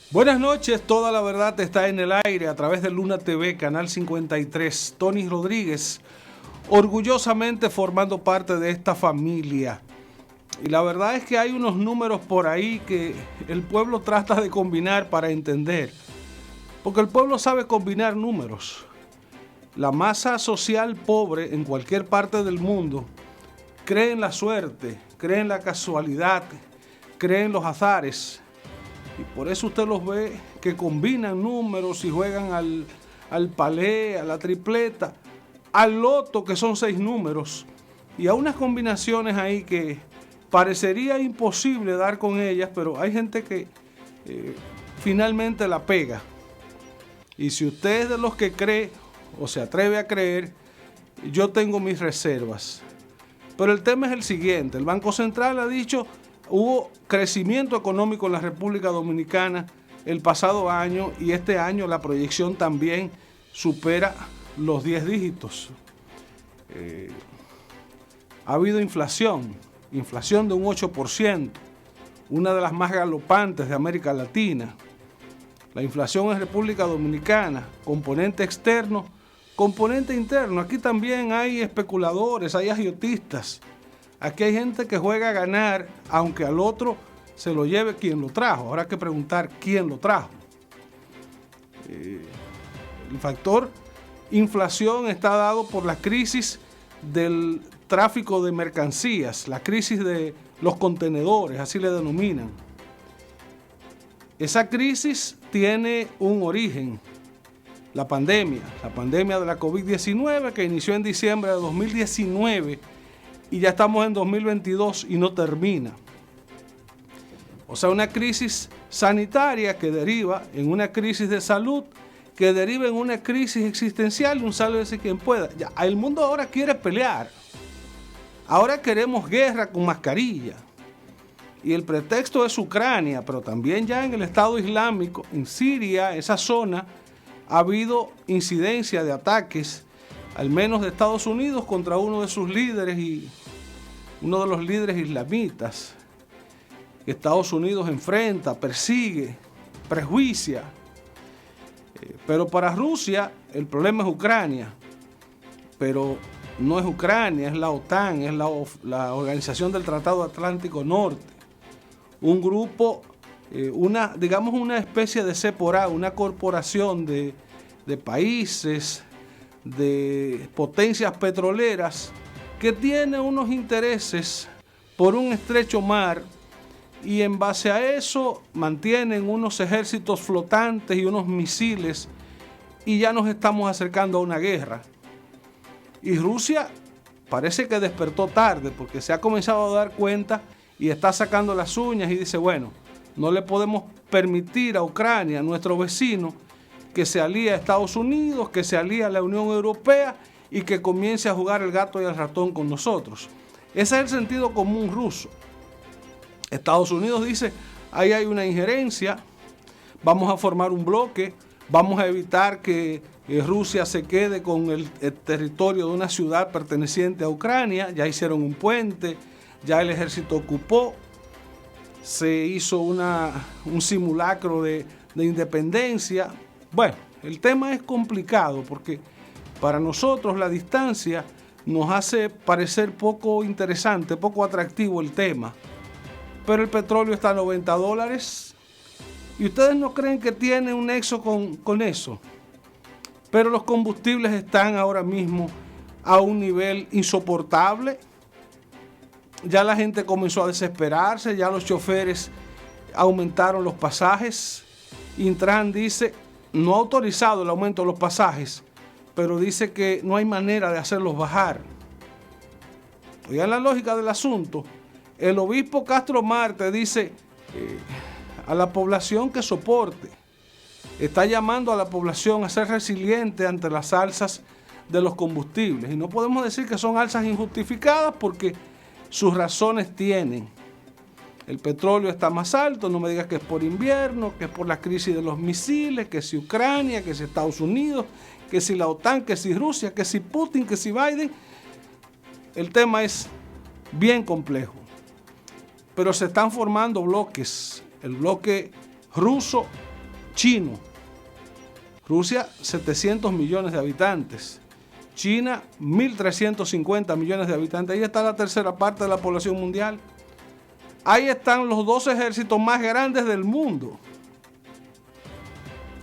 Buenas noches, toda la verdad está en el aire a través de Luna TV, Canal 53. Tony Rodríguez, orgullosamente formando parte de esta familia. Y la verdad es que hay unos números por ahí que el pueblo trata de combinar para entender. Porque el pueblo sabe combinar números. La masa social pobre en cualquier parte del mundo cree en la suerte, cree en la casualidad, cree en los azares. Y por eso usted los ve que combinan números y juegan al palé, a la tripleta, al loto, que son 6 números, y a unas combinaciones ahí que parecería imposible dar con ellas, pero hay gente que finalmente la pega. Y si usted es de los que cree o se atreve a creer, yo tengo mis reservas. Pero el tema es el siguiente: el Banco Central ha dicho hubo crecimiento económico en la República Dominicana el pasado año y este año la proyección también supera los 10 dígitos. Ha habido inflación de un 8%, una de las más galopantes de América Latina. La inflación en República Dominicana, componente externo, componente interno. Aquí también hay especuladores, hay agiotistas. Aquí hay gente que juega a ganar, aunque al otro se lo lleve quien lo trajo. Habrá que preguntar quién lo trajo. El factor inflación está dado por la crisis del tráfico de mercancías, la crisis de los contenedores, así le denominan. Esa crisis tiene un origen, la pandemia de la COVID-19, que inició en diciembre de 2019 y ya estamos en 2022 y no termina. O sea, una crisis sanitaria que deriva en una crisis de salud, que deriva en una crisis existencial, un sálvese quien pueda. Ya, el mundo ahora quiere pelear. Ahora queremos guerra con mascarilla. Y el pretexto es Ucrania, pero también ya en el Estado Islámico, en Siria, esa zona, ha habido incidencia de ataques, al menos de Estados Unidos, contra uno de sus líderes y uno de los líderes islamitas. Estados Unidos enfrenta, persigue, prejuicia. Pero para Rusia el problema es Ucrania. Pero no es Ucrania, es la OTAN, es la Organización del Tratado Atlántico Norte. Un grupo, digamos una especie de CEPORA, una corporación de países, de potencias petroleras que tiene unos intereses por un estrecho mar y en base a eso mantienen unos ejércitos flotantes y unos misiles y ya nos estamos acercando a una guerra. Y Rusia parece que despertó tarde porque se ha comenzado a dar cuenta y está sacando las uñas y dice, bueno, no le podemos permitir a Ucrania, nuestro vecino, que se alíe a Estados Unidos, que se alíe a la Unión Europea y que comience a jugar el gato y el ratón con nosotros. Ese es el sentido común ruso. Estados Unidos dice, ahí hay una injerencia, vamos a formar un bloque, vamos a evitar que Rusia se quede con el territorio de una ciudad perteneciente a Ucrania, ya hicieron un puente, ya el ejército ocupó, se hizo un simulacro de independencia. Bueno, el tema es complicado porque para nosotros la distancia nos hace parecer poco interesante, poco atractivo el tema. Pero el petróleo está a $90 y ustedes no creen que tiene un nexo con eso. Pero los combustibles están ahora mismo a un nivel insoportable. Ya la gente comenzó a desesperarse, ya los choferes aumentaron los pasajes. Intran dice, no ha autorizado el aumento de los pasajes, pero dice que no hay manera de hacerlos bajar. Oigan la lógica del asunto. El obispo Castro Marte dice a la población que soporte. Está llamando a la población a ser resiliente ante las alzas de los combustibles. Y no podemos decir que son alzas injustificadas porque sus razones tienen. El petróleo está más alto, no me digas que es por invierno, que es por la crisis de los misiles, que si Ucrania, que si Estados Unidos, que si la OTAN, que si Rusia, que si Putin, que si Biden. El tema es bien complejo. Pero se están formando bloques. El bloque ruso chino. Rusia, 700 millones de habitantes. China, 1.350 millones de habitantes. Ahí está la tercera parte de la población mundial. Ahí están los dos ejércitos más grandes del mundo.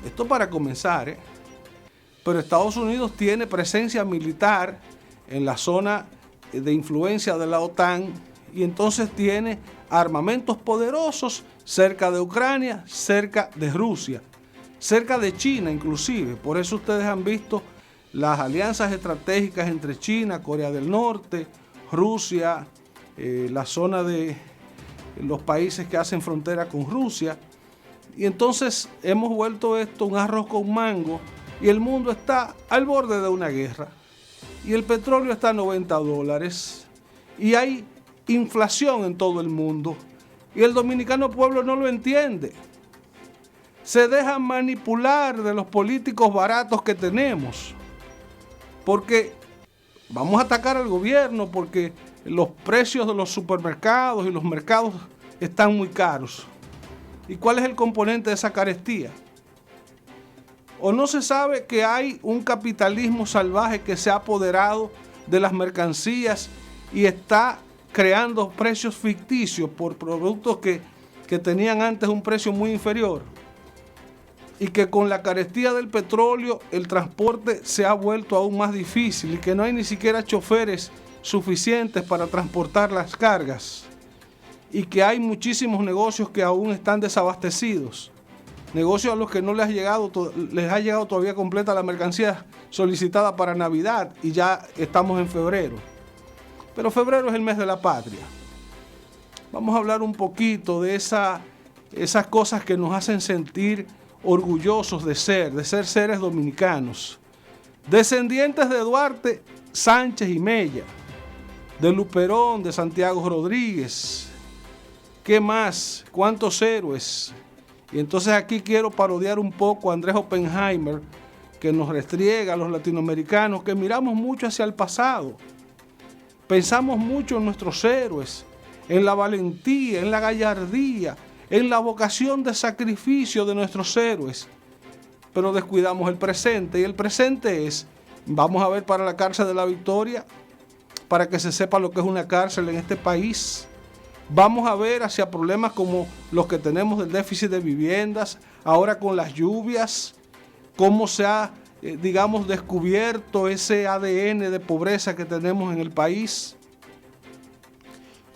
Esto para comenzar, ¿eh? Pero Estados Unidos tiene presencia militar en la zona de influencia de la OTAN y entonces tiene armamentos poderosos cerca de Ucrania, cerca de Rusia, cerca de China inclusive. Por eso ustedes han visto las alianzas estratégicas entre China, Corea del Norte, Rusia, la zona de los países que hacen frontera con Rusia. Y entonces hemos vuelto esto un arroz con mango y el mundo está al borde de una guerra. Y el petróleo está a $90 y hay inflación en todo el mundo. Y el dominicano pueblo no lo entiende. Se dejan manipular de los políticos baratos que tenemos. Porque vamos a atacar al gobierno porque los precios de los supermercados y los mercados están muy caros. ¿Y cuál es el componente de esa carestía? ¿O no se sabe que hay un capitalismo salvaje que se ha apoderado de las mercancías y está creando precios ficticios por productos que tenían antes un precio muy inferior? Y que con la carestía del petróleo el transporte se ha vuelto aún más difícil y que no hay ni siquiera choferes suficientes para transportar las cargas. Y que hay muchísimos negocios que aún están desabastecidos. Negocios a los que no les ha llegado todavía completa la mercancía solicitada para Navidad y ya estamos en febrero. Pero febrero es el mes de la patria. Vamos a hablar un poquito de esas cosas que nos hacen sentir orgullosos de ser seres dominicanos. Descendientes de Duarte, Sánchez y Mella, de Luperón, de Santiago Rodríguez. ¿Qué más? ¿Cuántos héroes? Y entonces aquí quiero parodiar un poco a Andrés Oppenheimer, que nos restriega a los latinoamericanos, que miramos mucho hacia el pasado. Pensamos mucho en nuestros héroes, en la valentía, en la gallardía, en la vocación de sacrificio de nuestros héroes. Pero descuidamos el presente, y el presente es, vamos a ver para la cárcel de la Victoria, para que se sepa lo que es una cárcel en este país. Vamos a ver hacia problemas como los que tenemos del déficit de viviendas, ahora con las lluvias, cómo se ha, descubierto ese ADN de pobreza que tenemos en el país.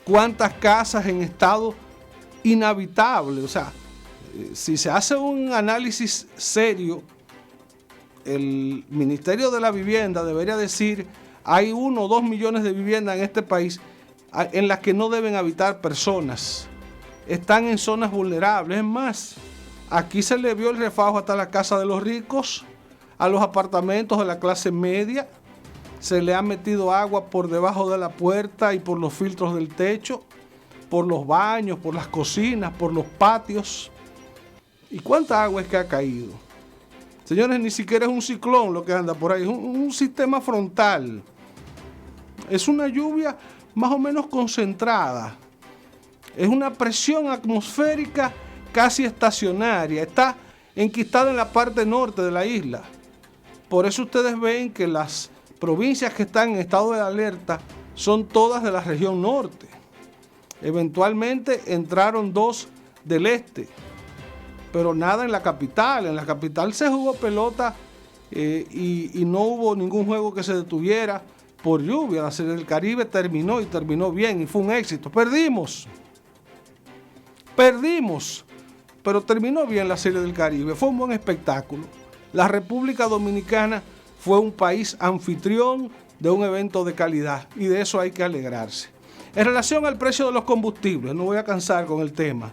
Cuántas casas en estado inhabitable. O sea, si se hace un análisis serio, el Ministerio de la Vivienda debería decir, hay 1 o 2 millones de viviendas en este país en las que no deben habitar personas. Están en zonas vulnerables. Es más, aquí se le vio el refajo hasta la casa de los ricos, a los apartamentos de la clase media. Se le ha metido agua por debajo de la puerta y por los filtros del techo, por los baños, por las cocinas, por los patios. ¿Y cuánta agua es que ha caído? Señores, ni siquiera es un ciclón lo que anda por ahí, es un sistema frontal. Es una lluvia más o menos concentrada. Es una presión atmosférica casi estacionaria. Está enquistada en la parte norte de la isla. Por eso ustedes ven que las provincias que están en estado de alerta son todas de la región norte. Eventualmente entraron 2 del este, pero nada en la capital. En la capital se jugó pelota y no hubo ningún juego que se detuviera por lluvia. La Serie del Caribe terminó y terminó bien y fue un éxito. Perdimos, pero terminó bien la Serie del Caribe. Fue un buen espectáculo. La República Dominicana fue un país anfitrión de un evento de calidad y de eso hay que alegrarse. En relación al precio de los combustibles, no voy a cansar con el tema.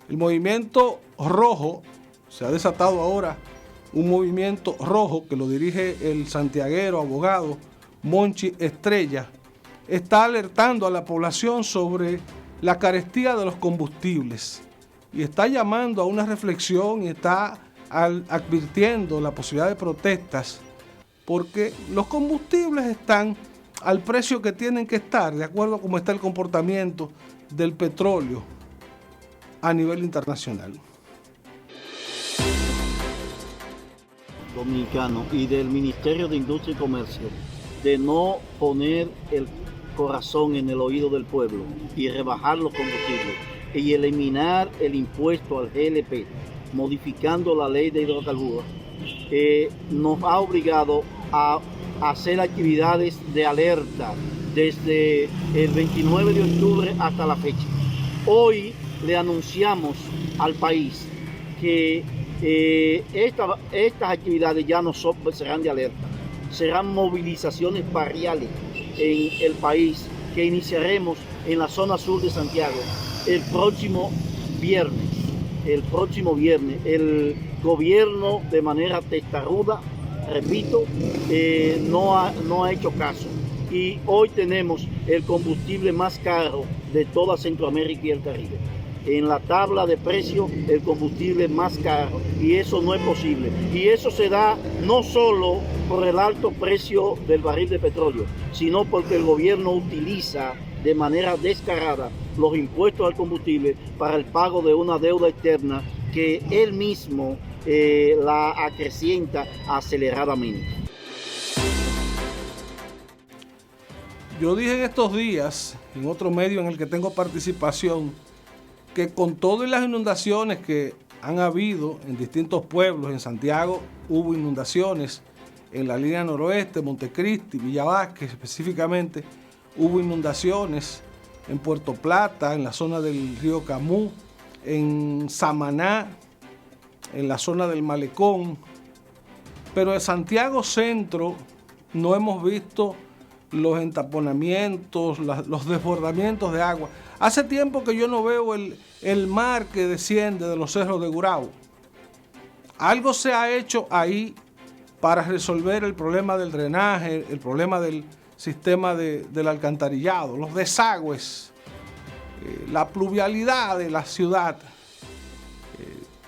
El movimiento rojo, se ha desatado ahora un movimiento rojo que lo dirige el santiaguero abogado Monchi Estrella, está alertando a la población sobre la carestía de los combustibles y está llamando a una reflexión y está advirtiendo la posibilidad de protestas porque los combustibles están al precio que tienen que estar, de acuerdo a cómo está el comportamiento del petróleo a nivel internacional. dominicano y del Ministerio de Industria y Comercio de no poner el corazón en el oído del pueblo y rebajar los combustibles y eliminar el impuesto al GLP, modificando la ley de hidrocarburos, nos ha obligado a hacer actividades de alerta desde el 29 de octubre hasta la fecha. Hoy le anunciamos al país que estas actividades ya no serán de alerta, serán movilizaciones barriales en el país que iniciaremos en la zona sur de Santiago el próximo viernes. El gobierno, de manera testaruda, repito, no ha hecho caso. Y hoy tenemos el combustible más caro de toda Centroamérica y el Caribe. En la tabla de precios, el combustible más caro, y eso no es posible. Y eso se da no solo por el alto precio del barril de petróleo, sino porque el gobierno utiliza de manera descarada los impuestos al combustible para el pago de una deuda externa que él mismo la acrecienta aceleradamente. Yo dije en estos días, en otro medio en el que tengo participación, que con todas las inundaciones que han habido en distintos pueblos, en Santiago hubo inundaciones, en la línea noroeste, Montecristi, Villa Vázquez específicamente, hubo inundaciones en Puerto Plata, en la zona del río Camú, en Samaná, en la zona del Malecón, pero en Santiago Centro no hemos visto los entaponamientos, los desbordamientos de agua. Hace tiempo que yo no veo el mar que desciende de los cerros de Gurabo. Algo se ha hecho ahí para resolver el problema del drenaje, el problema del sistema del alcantarillado, los desagües, la pluvialidad de la ciudad.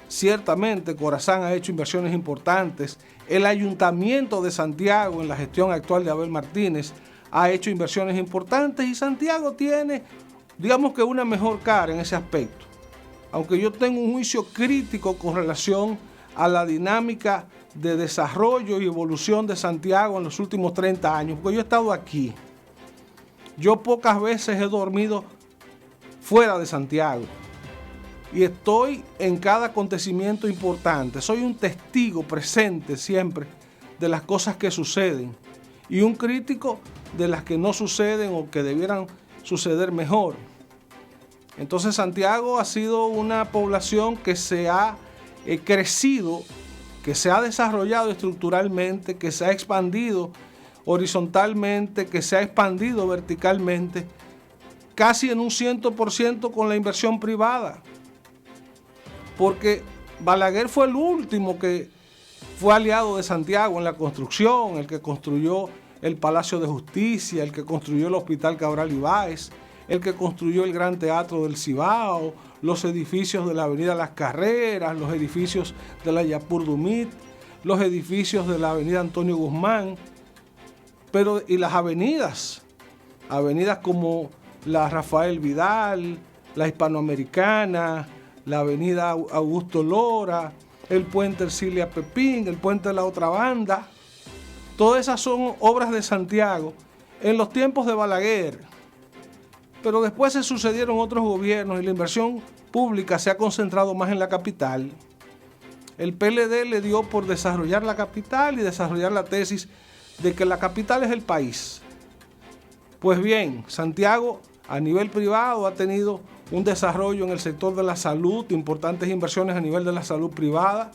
Ciertamente Corazán ha hecho inversiones importantes. El Ayuntamiento de Santiago, en la gestión actual de Abel Martínez, ha hecho inversiones importantes y Santiago tiene, digamos que una mejor cara en ese aspecto. Aunque yo tengo un juicio crítico con relación a la dinámica de desarrollo y evolución de Santiago en los últimos 30 años, porque yo he estado aquí. Yo pocas veces he dormido fuera de Santiago y estoy en cada acontecimiento importante. Soy un testigo presente siempre de las cosas que suceden y un crítico de las que no suceden o que debieran suceder mejor. Entonces Santiago ha sido una población que se ha crecido, que se ha desarrollado estructuralmente, que se ha expandido horizontalmente, que se ha expandido verticalmente, casi en un 100% con la inversión privada. Porque Balaguer fue el último que fue aliado de Santiago en la construcción, el que construyó el Palacio de Justicia, el que construyó el Hospital Cabral Ibáez, el que construyó el Gran Teatro del Cibao, los edificios de la Avenida Las Carreras, los edificios de la Yapur Dumit, los edificios de la Avenida Antonio Guzmán, y las avenidas como la Rafael Vidal, la Hispanoamericana, la Avenida Augusto Lora, el Puente Ercilia Pepín, el Puente de la Otra Banda. Todas esas son obras de Santiago en los tiempos de Balaguer. Pero después se sucedieron otros gobiernos y la inversión pública se ha concentrado más en la capital. El PLD le dio por desarrollar la capital y desarrollar la tesis de que la capital es el país. Pues bien, Santiago a nivel privado ha tenido un desarrollo en el sector de la salud, importantes inversiones a nivel de la salud privada.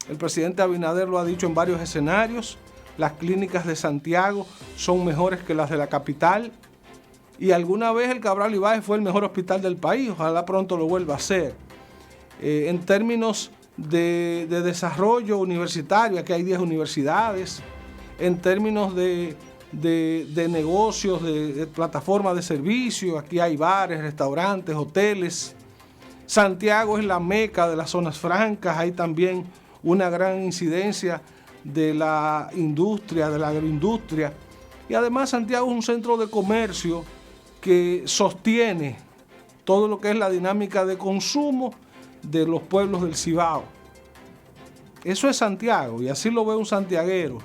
El presidente Abinader lo ha dicho en varios escenarios. Las clínicas de Santiago son mejores que las de la capital. Y alguna vez el Cabral Ibáez fue el mejor hospital del país. Ojalá pronto lo vuelva a ser. En términos de desarrollo universitario, aquí hay 10 universidades. En términos de negocios, de plataformas de servicio, aquí hay bares, restaurantes, hoteles. Santiago es la meca de las zonas francas. Hay también una gran incidencia de la industria, de la agroindustria. Y además Santiago es un centro de comercio que sostiene todo lo que es la dinámica de consumo de los pueblos del Cibao. Eso es Santiago y así lo ve un santiaguero.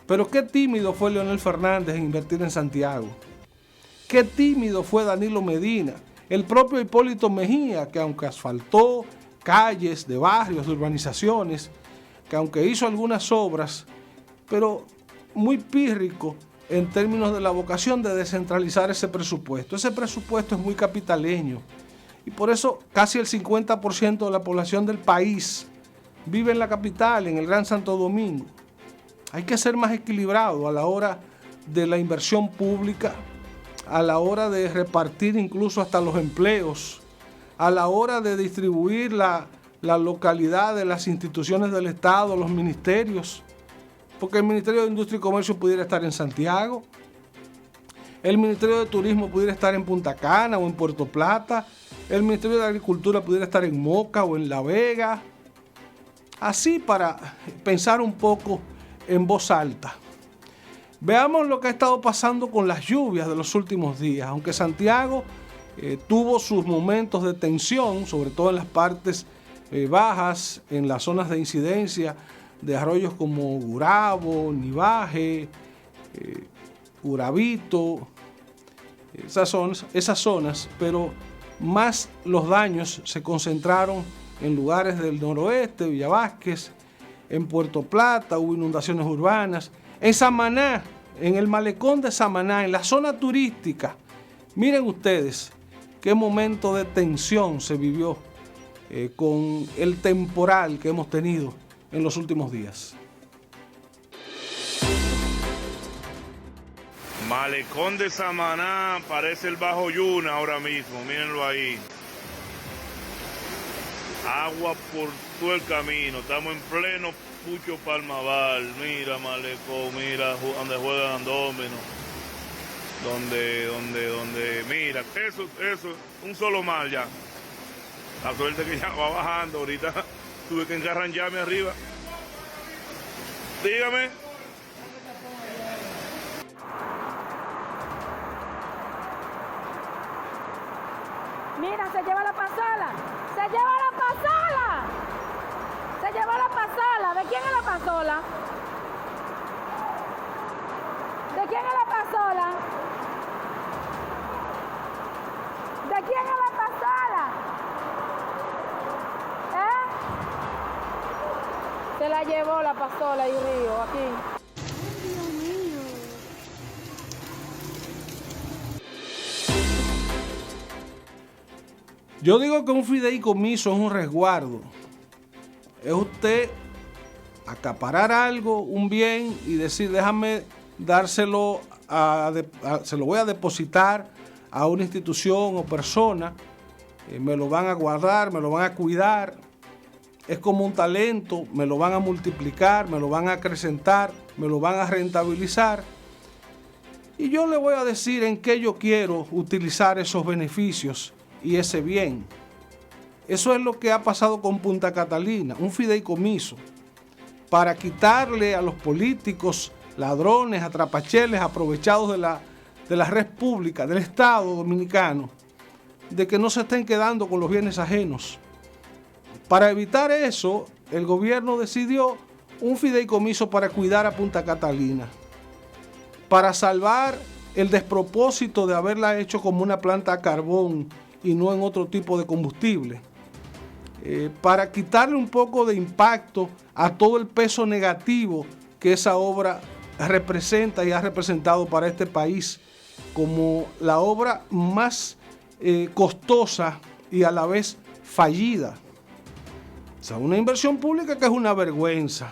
Pero qué tímido fue Leonel Fernández en invertir en Santiago. Qué tímido fue Danilo Medina. El propio Hipólito Mejía, que aunque asfaltó calles de barrios, de urbanizaciones, que aunque hizo algunas obras, pero muy pírrico en términos de la vocación de descentralizar ese presupuesto. Ese presupuesto es muy capitaleño y por eso casi el 50% de la población del país vive en la capital, en el Gran Santo Domingo. Hay que ser más equilibrado a la hora de la inversión pública, a la hora de repartir incluso hasta los empleos, a la hora de distribuir la localidad de las instituciones del Estado, los ministerios, porque el Ministerio de Industria y Comercio pudiera estar en Santiago, el Ministerio de Turismo pudiera estar en Punta Cana o en Puerto Plata, el Ministerio de Agricultura pudiera estar en Moca o en La Vega, así para pensar un poco en voz alta. Veamos lo que ha estado pasando con las lluvias de los últimos días, aunque Santiago tuvo sus momentos de tensión, sobre todo en las partes bajas, en las zonas de incidencia de arroyos como Gurabo, Nivaje, Urabito, esas zonas, pero más los daños se concentraron en lugares del noroeste, Villa Vázquez, en Puerto Plata hubo inundaciones urbanas, en Samaná, en el malecón de Samaná, en la zona turística. Miren ustedes qué momento de tensión se vivió con el temporal que hemos tenido en los últimos días. Malecón de Samaná, parece el Bajo Yuna ahora mismo, mírenlo ahí. Agua por todo el camino, estamos en pleno Pucho Palmaval, mira Malecón, mira donde juegan Andómeno, donde, mira, eso, un solo mal ya. La suerte que ya va bajando, ahorita tuve que engarranjarme arriba. Dígame. Mira, se lleva la pasola. Se lleva la pasola. Se llevó la pasola. ¿De quién es la pasola? ¿De quién es la pasola? ¿De quién es la pasola? Se la llevó la pasola y río aquí. Yo digo que un fideicomiso es un resguardo. Es usted acaparar algo, un bien, y decir, déjame dárselo, se lo voy a depositar a una institución o persona, me lo van a guardar, me lo van a cuidar. Es como un talento, me lo van a multiplicar, me lo van a acrecentar, me lo van a rentabilizar. Y yo le voy a decir en qué yo quiero utilizar esos beneficios y ese bien. Eso es lo que ha pasado con Punta Catalina, un fideicomiso, para quitarle a los políticos, ladrones, atrapacheles, aprovechados de la red pública, del Estado dominicano, de que no se estén quedando con los bienes ajenos. Para evitar eso, el gobierno decidió un fideicomiso para cuidar a Punta Catalina, para salvar el despropósito de haberla hecho como una planta a carbón y no en otro tipo de combustible, para quitarle un poco de impacto a todo el peso negativo que esa obra representa y ha representado para este país como la obra más costosa y a la vez fallida. O sea, una inversión pública que es una vergüenza.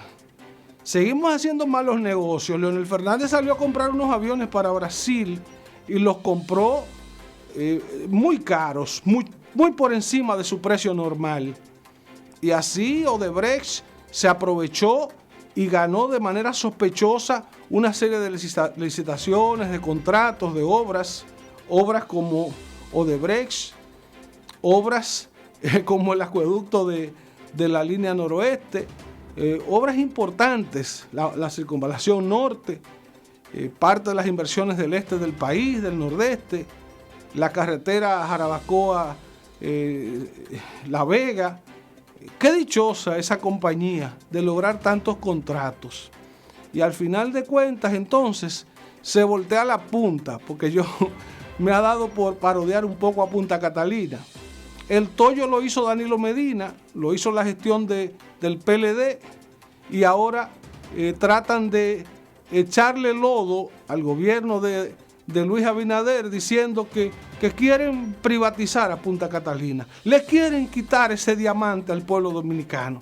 Seguimos haciendo malos negocios. Leonel Fernández salió a comprar unos aviones para Brasil y los compró muy caros, muy por encima de su precio normal. Y así Odebrecht se aprovechó y ganó de manera sospechosa una serie de licitaciones, de contratos, de obras como Odebrecht, obras como el acueducto de la línea noroeste, obras importantes, la circunvalación norte, parte de las inversiones del este del país, del nordeste, la carretera Jarabacoa, La Vega, qué dichosa esa compañía de lograr tantos contratos. Y al final de cuentas, entonces, se voltea la punta, porque yo me ha dado por parodiar un poco a Punta Catalina. El tollo lo hizo Danilo Medina, lo hizo la gestión del PLD, y ahora tratan de echarle lodo al gobierno de Luis Abinader diciendo que quieren privatizar a Punta Catalina. Le quieren quitar ese diamante al pueblo dominicano.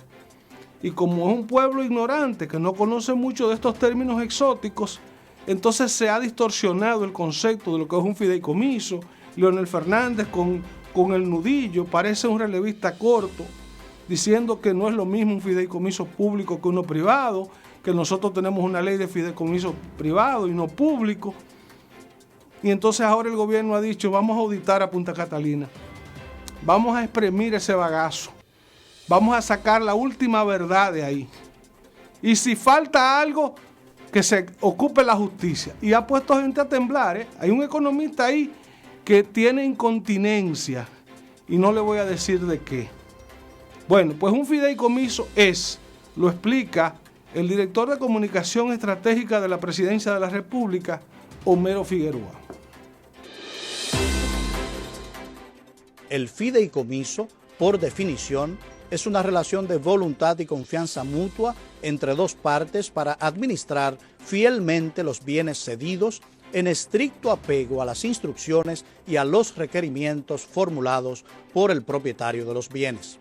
Y como es un pueblo ignorante que no conoce mucho de estos términos exóticos, entonces se ha distorsionado el concepto de lo que es un fideicomiso. Leonel Fernández con el nudillo parece un relevista corto, diciendo que no es lo mismo un fideicomiso público que uno privado, que nosotros tenemos una ley de fideicomiso privado y no público. Y entonces ahora el gobierno ha dicho, vamos a auditar a Punta Catalina, vamos a exprimir ese bagazo, vamos a sacar la última verdad de ahí. Y si falta algo, que se ocupe la justicia. Y ha puesto gente a temblar, ¿eh? Hay un economista ahí que tiene incontinencia y no le voy a decir de qué. Bueno, pues un fideicomiso lo explica el director de Comunicación Estratégica de la Presidencia de la República, Homero Figueroa. El fideicomiso, por definición, es una relación de voluntad y confianza mutua entre dos partes para administrar fielmente los bienes cedidos en estricto apego a las instrucciones y a los requerimientos formulados por el propietario de los bienes.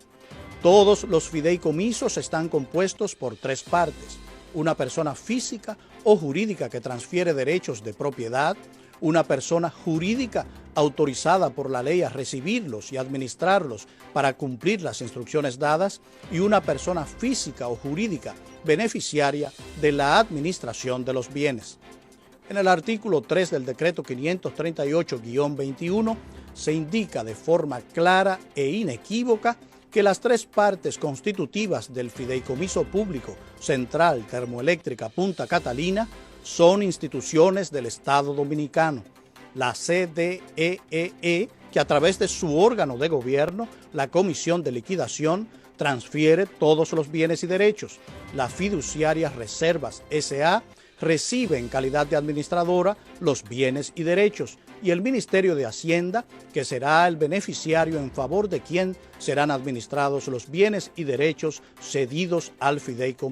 Todos los fideicomisos están compuestos por tres partes: una persona física o jurídica que transfiere derechos de propiedad, una persona jurídica autorizada por la ley a recibirlos y administrarlos para cumplir las instrucciones dadas, y una persona física o jurídica beneficiaria de la administración de los bienes. En el artículo 3 del decreto 538-21 se indica de forma clara e inequívoca que las tres partes constitutivas del Fideicomiso Público Central Termoeléctrica Punta Catalina son instituciones del Estado Dominicano: la CDEE, que a través de su órgano de gobierno, la Comisión de Liquidación, transfiere todos los bienes y derechos; la Fiduciaria Reservas S.A. recibe en calidad de administradora los bienes y derechos; y el Ministerio de Hacienda, que será el beneficiario en favor de quien serán administrados los bienes y derechos cedidos al fideicomiso.